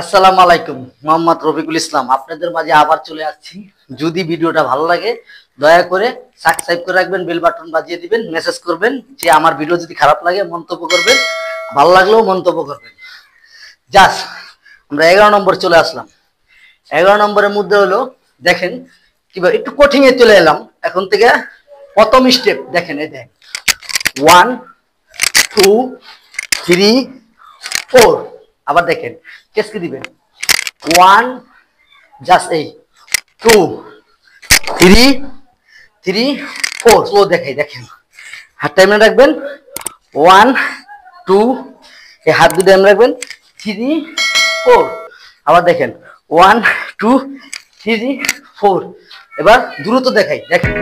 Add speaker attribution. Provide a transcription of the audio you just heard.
Speaker 1: আসসালামু আলাইকুম, মোহাম্মদ রফিকুল ইসলাম আপনাদের মাঝে আবার চলে আসছি। যদি ভিডিওটা ভালো লাগে দয়া করে সাবস্ক্রাইব করে রাখবেন, বেল বাটন বাজিয়ে দিবেন, মেসেজ করবেন যে আমার ভিডিও যদি খারাপ লাগে মন্তব্য করবেন, ভালো লাগলেও মন্তব্য করবেন। জাস্ট আমরা 11 নম্বর চলে আসলাম। 11 নম্বরের মধ্যে হলো দেখেন কিভাবে একটু কঠিনে চলে এলাম। এখন থেকে প্রথম স্টেপ দেখেন, এই দেখেন 1 2 3 4। আবার দেখেন কেসকে দিবেন 1 জাস্ট এই 2 3 3 4। স্লো দেখাই, দেখেন হাত টাইমে রাখবেন 1 2, এই হাত দুটো টাইমে রাখবেন 3 4। আবার দেখেন 1 2 3 4। এবার দ্রুত দেখাই, দেখেন